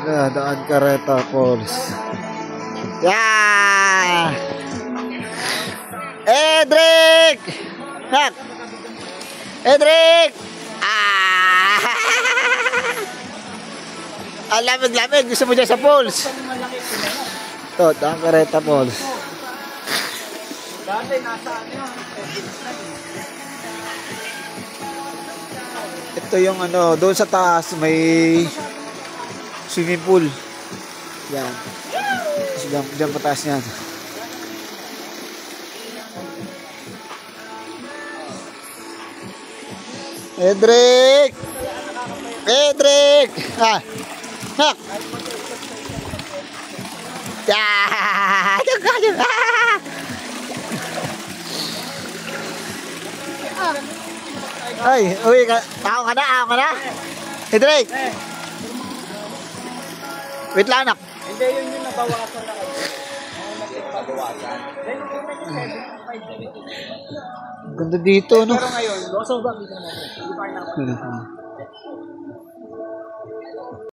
Daan Carreta Falls. Yeah! Edric! Nak! Edric! Ah! Ang lamig-lamig. Gusto mo dyan sa falls? Ito, Daan Carreta Falls. Dati nasa ano yun? Ito yung ano, doon sa taas may swimming pool. Yan. Diyan pataas niyan. Edric! Edric! Ah! Nak! Ah! Ay, uwi ka. Ako ka na. Edric! Wait lang, anak. Hindi, yun yung nabawasan na kayo. Nabawasan. Ganda dito, no? Pero ngayon, loso ba? Hindi pa rin